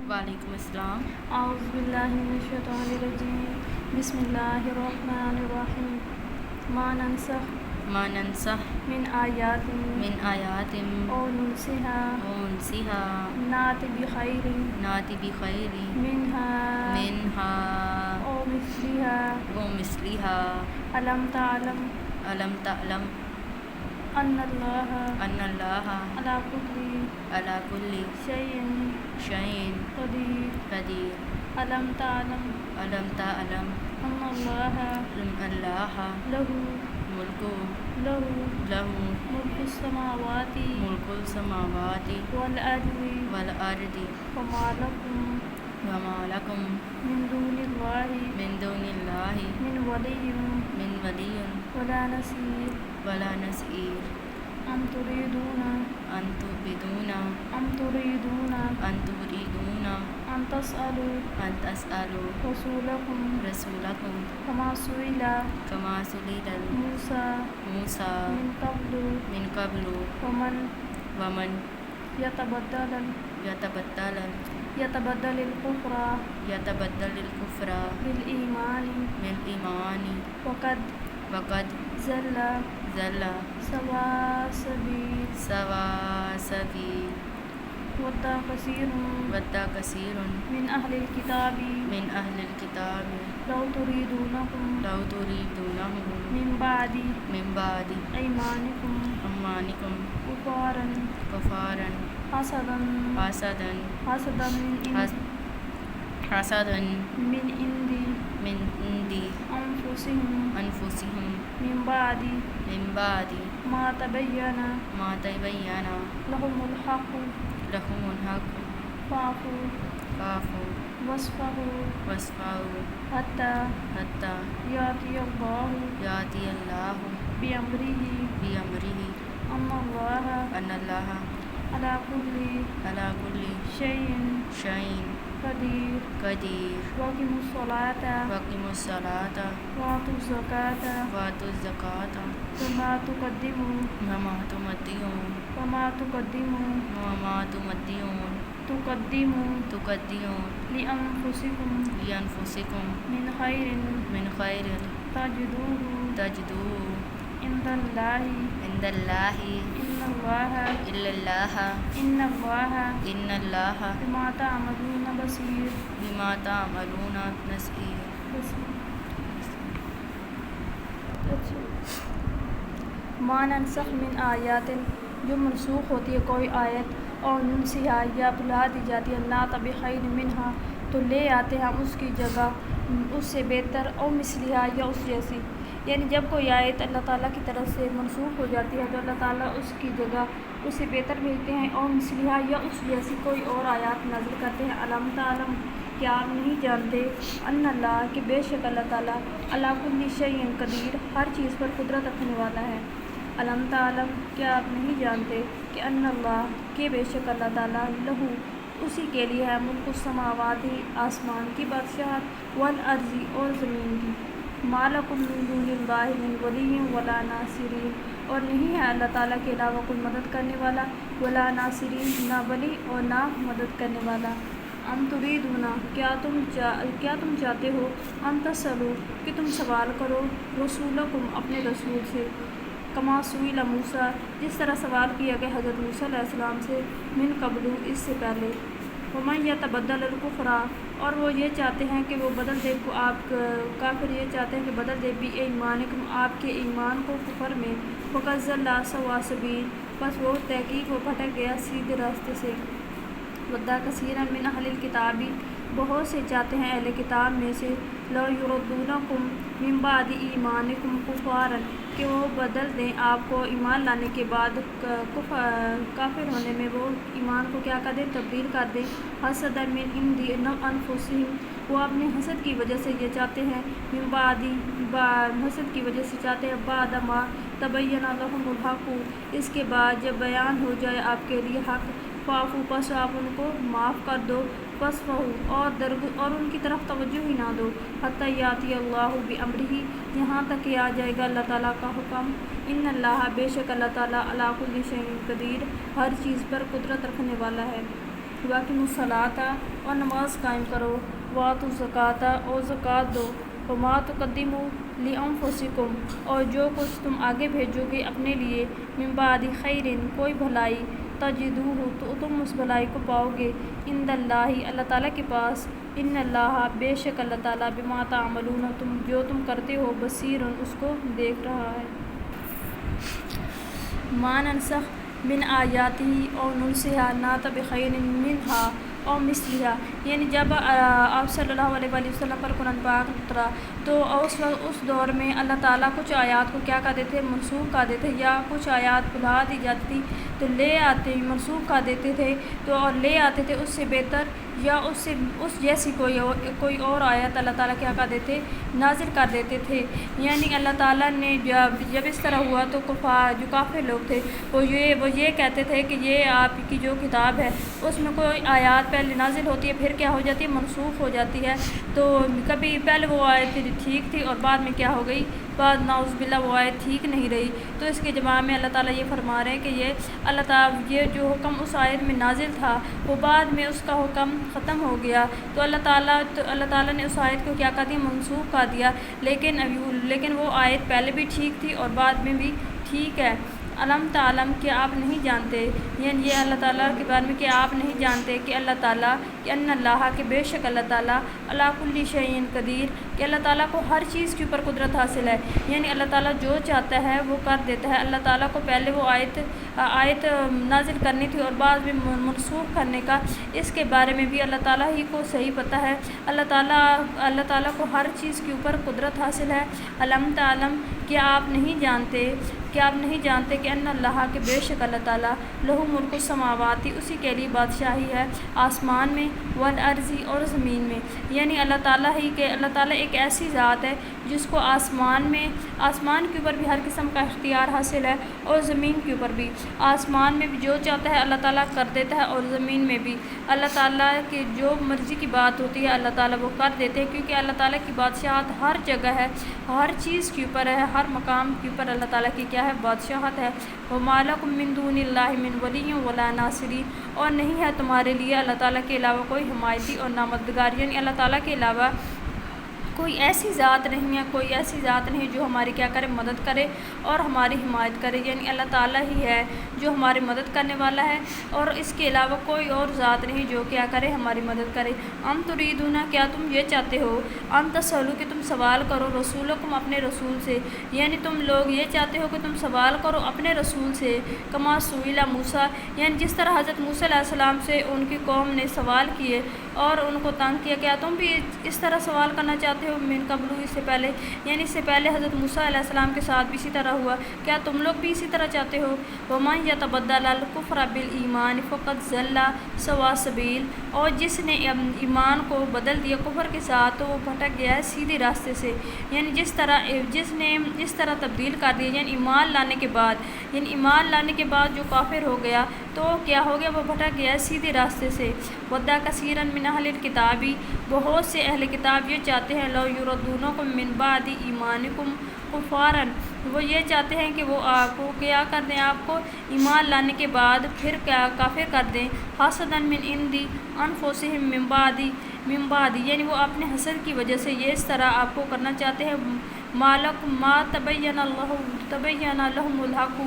وعلیکم السلام۔ اعوذ باللہ من الشیطان الرجیم، بسم اللہ الرحمن الرحیم۔ ما ننسخ من آیات او ننسها نأتی بخیر منہا او مثلہا۔ الم تعلم ان اللہ علی کل شیء قدیر۔ الم تعلم ان اللہ لہ ملک السماوات والارض وما لکم من دون اللہ من ولی ولا نصیر۔ ام تريدون ان تسألوا رسولکم كما سئل موسى من قبل ومن يتبدل الكفر بالإيمان فقد ضل سواء السبيل۔ ود كثير من أهل الكتاب لو تريدونهم من بعد أيمانكم كفارا حسدا من عند أنفسهم من بعد ما تبين لهم الحق فاعفوا واصفحوا حتى يأتي الله بأمره ان اللہ علی کل شیء قدیر۔ وَأَقِیمُوا الصَّلَاةَ وَآتُوا الزَّکَاةَ وَمَا تُقَدِّمُوا لِأَنفُسِكُم من خیر تجدوه عند اللہ ان اللہ بما تعملون بصیر۔ ما ننسخ من آیات، جو منسوخ ہوتی ہے کوئی آیت، اور ننسیہا یا بھلا دی جاتی ہے، نأتی بخیر منہا تو لے آتے ہم اس کی جگہ اس سے بہتر، اور مثلیہا یا اس جیسی۔ یعنی جب کوئی آیت اللہ تعالیٰ کی طرف سے منسوخ ہو جاتی ہے تو اللہ تعالیٰ اس کی جگہ اس سے بہتر بھیجتے ہیں، اور مثلیہا یا اس جیسی کوئی اور آیات نازل کرتے ہیں۔ الم تعلم، کیا آپ نہیں جانتے، ان اللہ کہ بے شک اللہ تعالیٰ علی کل شیء قدیر ہر چیز پر قدرت رکھنے والا ہے۔ الم تعلم، کیا آپ نہیں جانتے کہ ان اللہ کہ بے شک اللہ تعالیٰ لہ اسی کے لیے ہے ملک السماوات آسمان کی بادشاہت والارض اور زمین کی۔ ما لکم من دون اللہ من ولی ولا ناصرین، اور نہیں ہے اللہ تعالیٰ کے علاوہ کوئی مدد کرنے والا، ولا ناصرین نہ ولی اور نہ مدد کرنے والا۔ ام تريدون، کیا تم چاہتے ہو، ان تسألوا کہ تم سوال کرو، رسولکم اپنے رسول سے، کما سئل موسیٰ جس طرح سوال کیا گیا حضرت موسیٰ علیہ السلام سے، من قبل اس سے پہلے، ومن يتبدل الكفر، اور وہ یہ چاہتے ہیں کہ وہ بدل دے آپ کافر یہ چاہتے ہیں کہ بدل دے بھی ایمانکم آپ کے ایمان کو کفر میں، فقد ضل سواء السبیل بس وہ تحقیق وہ بھٹک گیا سیدھے راستے سے۔ ود کثیر من اہل الکتاب، بہت سے چاہتے ہیں اہل کتاب میں سے، لو یردونکم من بعد ایمانکم کفارا کہ وہ بدل دیں آپ کو ایمان لانے کے بعد کافر ہونے میں، وہ ایمان کو کیا کر دیں، تبدیل کر دیں، حسدا من عند انفسہم وہ اپنے حسد کی وجہ سے یہ چاہتے ہیں، من بعد حسد کی وجہ سے چاہتے ہیں، بعد ما تبین لہم الحق اس کے بعد جب بیان ہو جائے آپ کے لیے حق، فاعفوا پس آپ ان کو معاف کر دو، واصفحوا اور ان کی طرف توجہ ہی نہ دو، حتی یاتی اللہ بامرہ یہاں تک کہ آ جائے گا اللہ تعالیٰ کا حکم۔ ان اللہ بے شک اللہ تعالیٰ علی کل شیء قدیر ہر چیز پر قدرت رکھنے والا ہے۔ واقیم الصلاۃ اور نماز قائم کرو، وآتوا الزکوٰۃ اور زکوٰۃ دو، وما تقدموا لانفسکم اور جو کچھ تم آگے بھیجو گے اپنے لیے، من بعد خیر کوئی بھلائی، تجدوہ تو تم اس بھلائی کو پاؤ گے، عند اللہ اللہ تعالیٰ کے پاس، ان اللہ بے شک اللہ تعالیٰ بما تعملون جو تم کرتے ہو بصیر اس کو دیکھ رہا ہے۔ ما ننسخ من آیاتہ اور ننسہا نأتی بخیر منہا اور مثلہا، یعنی جب آپ صلی اللہ علیہ وآلہ وسلم پر قرآن پاک اترا تو اس دور میں اللہ تعالیٰ کچھ آیات کو کیا کہتے تھے، منسوخ کر دیتے تھے، یا کچھ آیات بھلا دی جاتی تھی تو لے آتے، منسوخ کر دیتے تھے تو اور لے آتے تھے اس سے بہتر یا اس جیسی کوئی اور آیت اللہ تعالیٰ کیا کر دیتے، نازل کر دیتے تھے۔ یعنی اللہ تعالیٰ نے جب اس طرح ہوا تو جو کافر لوگ تھے وہ یہ کہتے تھے کہ یہ آپ کی جو کتاب ہے اس میں کوئی آیات پہلے نازل ہوتی ہے پھر کیا ہو جاتی ہے، منسوخ ہو جاتی ہے، تو کبھی پہلے وہ آیت ٹھیک تھی اور بعد میں کیا ہو گئی، بعد نعوذ باللہ وہ آیت ٹھیک نہیں رہی، تو اس کے جواب میں اللہ تعالیٰ یہ فرما رہے ہیں کہ یہ اللہ تعالیٰ یہ جو حکم اس آیت میں نازل تھا وہ بعد میں اس کا حکم ختم ہو گیا، تو اللہ تعالیٰ نے اس آیت کو کیا کر دیا، منسوخ کر دیا، لیکن وہ آیت پہلے بھی ٹھیک تھی اور بعد میں بھی ٹھیک ہے۔ علم تعلم کہ آپ نہیں جانتے، یعنی یہ اللہ تعالیٰ کے بارے میں کہ آپ نہیں جانتے کہ اللہ تعالیٰ کہ ان اللہ کہ بے شک اللہ تعالیٰ علی کل شیء قدیر کہ اللہ تعالیٰ کو ہر چیز کے اوپر قدرت حاصل ہے، یعنی اللہ تعالیٰ جو چاہتا ہے وہ کر دیتا ہے۔ اللہ تعالیٰ کو پہلے وہ آیت نازل کرنی تھی اور بعد میں منسوخ کرنے کا، اس کے بارے میں بھی اللہ تعالیٰ ہی کو صحیح پتہ ہے۔ اللہ تعالیٰ کو ہر چیز کے اوپر قدرت حاصل ہے۔ علم تعلم کہ آپ نہیں جانتے کہ ان اللہ کے بے شک اللہ تعالیٰ لہو ملک السماواتی اسی کے لیے بادشاہی ہے آسمان میں، والارضی اور زمین میں، یعنی اللہ تعالیٰ ایک ایسی ذات ہے جس کو آسمان کے اوپر بھی ہر قسم کا اختیار حاصل ہے اور زمین کے اوپر بھی، آسمان میں بھی جو چاہتا ہے اللہ تعالیٰ کر دیتا ہے اور زمین میں بھی اللہ تعالیٰ کی جو مرضی کی بات ہوتی ہے اللہ تعالیٰ وہ کر دیتے ہیں، کیونکہ اللہ تعالیٰ کی بادشاہت ہر جگہ ہے، ہر چیز کے اوپر ہے، ہر مقام کے اوپر اللہ تعالیٰ کی کیا ہے، بادشاہت ہے۔ وَمَا لَكُم مِّن دُونِ اللَّهِ مِن وَلِيٍّ وَلَا نَاصِرٍ اور نہیں ہے تمہارے لیے اللہ تعالیٰ کے علاوہ کوئی حمایتی اور نہ مددگار، یعنی اللہ تعالیٰ کے علاوہ کوئی ایسی ذات نہیں جو ہماری کیا کرے، مدد کرے اور ہماری حمایت کرے، یعنی اللہ تعالیٰ ہی ہے جو ہماری مدد کرنے والا ہے اور اس کے علاوہ کوئی اور ذات نہیں جو کیا کرے، ہماری مدد کرے۔ ام تریدون کیا تم یہ چاہتے ہو، ان تسألوا کہ تم سوال کرو، رسولکم اپنے رسول سے، یعنی تم لوگ یہ چاہتے ہو کہ تم سوال کرو اپنے رسول سے، کما سئل موسیٰ یعنی جس طرح حضرت موسیٰ علیہ السلام سے ان کی قوم نے سوال کیے اور ان کو تنگ کیا، کیا تم بھی اس طرح سوال کرنا چاہتے ہو، من قبل اس سے پہلے، یعنی اس سے پہلے حضرت موسیٰ علیہ السلام کے ساتھ بھی اسی طرح ہوا، کیا تم لوگ بھی اسی طرح چاہتے ہو۔ وَمَن يَتَبَدَّلِ الْكُفْرَ بِالْإِيمَانِ فَقَدْ ضَلَّ سَوَاءَ السَّبِيلِ اور جس نے ایمان کو بدل دیا کفر کے ساتھ تو وہ بھٹک گیا ہے سیدھے راستے سے، یعنی جس نے اس طرح تبدیل کر دیا، یعنی ایمان لانے کے بعد جو کافر ہو گیا تو کیا ہو گیا، وہ بھٹک گیا ہے سیدھے راستے سے۔ وَدَّ كَثِيرٌ مِّنْ أَهْلِ الْكِتَابِ بہت سے اہل کتاب یہ چاہتے ہیں، لَوْ يُرَدُّونَكُم مِّن بَعْدِ إِيمَانِكُمْ كُفَّارًا وہ یہ چاہتے ہیں کہ وہ آپ کو کیا کر دیں، آپ کو ایمان لانے کے بعد پھر کیا کافر کر دیں، حَسَدًا مِّنْ عِندِ أَنفُسِهِم مِّن بَعْدِ یعنی وہ اپنے حسد کی وجہ سے یہ اس طرح آپ کو کرنا چاہتے ہیں۔ ما تبین لہم الحق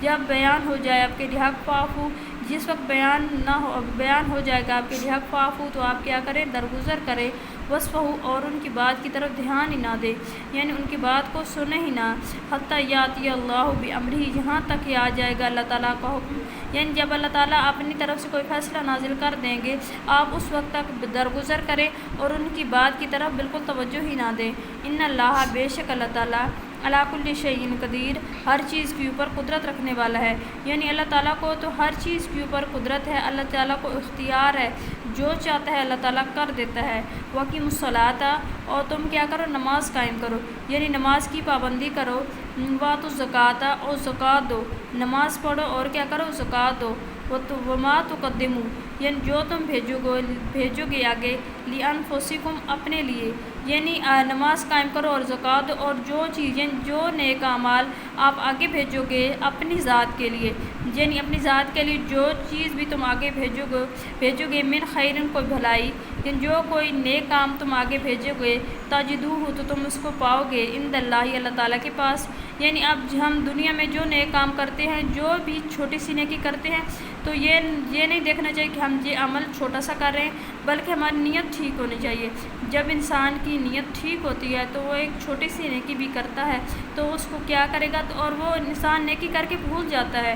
جب بیان ہو جائے آپ کے لیے حق، فاعفو جس وقت بیان ہو جائے گا آپ کے لیے حق، فاعفو تو آپ کیا کریں، درگزر کریں، وصفہو اور ان کی بات کی طرف دھیان ہی نہ دے، یعنی ان کی بات کو سنے ہی نہ، حتی یاتی اللہ بامرہ یہاں تک کہ آ جائے گا اللہ تعالیٰ کا حکم، یعنی جب اللہ تعالیٰ اپنی طرف سے کوئی فیصلہ نازل کر دیں گے آپ اس وقت تک درگزر کریں اور ان کی بات کی طرف بالکل توجہ ہی نہ دیں۔ ان اللہ بے شک اللہ تعالیٰ علی کل شیء قدیر ہر چیز کے اوپر قدرت رکھنے والا ہے، یعنی اللہ تعالیٰ کو تو ہر چیز کے اوپر قدرت ہے، اللہ تعالیٰ کو اختیار ہے، جو چاہتا ہے اللہ تعالیٰ کر دیتا ہے۔ وَأَقِیمُوا الصَّلَاةَ اور تم کیا کرو، نماز قائم کرو، یعنی نماز کی پابندی کرو، وَآتُوا الزَّکَاةَ اور زکوٰۃ دو، نماز پڑھو اور کیا کرو، زکوٰۃ دو۔ وَمَا تُقَدِّمُوا یعنی جو تم بھیجو گے آگے، لِأَنفُسِکُم اپنے لیے، یعنی نماز قائم کرو اور زکوٰۃ دو، اور جو چیز یعنی جو نیک اعمال آپ آگے بھیجو گے اپنی ذات کے لیے، یعنی اپنی ذات کے لیے جو چیز بھی تم آگے بھیجو گے من خیرن کوئی بھلائی، یعنی جو کوئی نیک کام تم آگے بھیجو گے تجدوہ تو تم اس کو پاؤ گے عند اللہ اللہ تعالیٰ کے پاس۔ یعنی اب ہم دنیا میں جو نیک کام کرتے ہیں، جو بھی چھوٹی سی نیکی کرتے ہیں، تو یہ نہیں دیکھنا چاہیے کہ ہم یہ عمل چھوٹا سا کر رہے ہیں، بلکہ ہماری نیت ٹھیک ہونی چاہیے۔ جب انسان کی نیت ٹھیک ہوتی ہے تو وہ ایک چھوٹی سی نیکی بھی کرتا ہے تو اس کو کیا کرے گا، اور وہ انسان نیکی کر کے بھول جاتا ہے،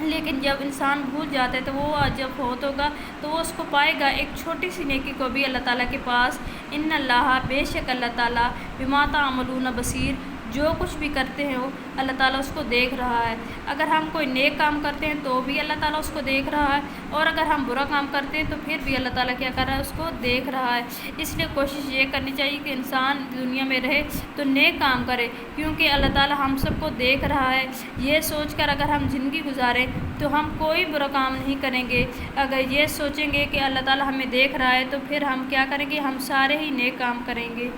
لیکن جب انسان بھول جاتا ہے تو وہ جب فوت ہوگا تو وہ اس کو پائے گا ایک چھوٹی سی نیکی کو بھی اللہ تعالیٰ کے پاس۔ ان اللہ بے شک اللہ تعالیٰ بما تعملون بصیر، جو کچھ بھی کرتے ہیں وہ اللہ تعالیٰ اس کو دیکھ رہا ہے۔ اگر ہم کوئی نیک کام کرتے ہیں تو بھی اللہ تعالیٰ اس کو دیکھ رہا ہے، اور اگر ہم برا کام کرتے ہیں تو پھر بھی اللہ تعالیٰ کیا کر رہا ہے، اس کو دیکھ رہا ہے۔ اس لیے کوشش یہ کرنی چاہیے کہ انسان دنیا میں رہے تو نیک کام کرے، کیونکہ اللہ تعالیٰ ہم سب کو دیکھ رہا ہے۔ یہ سوچ کر اگر ہم زندگی گزاریں تو ہم کوئی برا کام نہیں کریں گے۔ اگر یہ سوچیں گے کہ اللہ تعالیٰ ہمیں دیکھ رہا ہے تو پھر ہم کیا کریں گے، ہم سارے ہی نیک کام کریں گے۔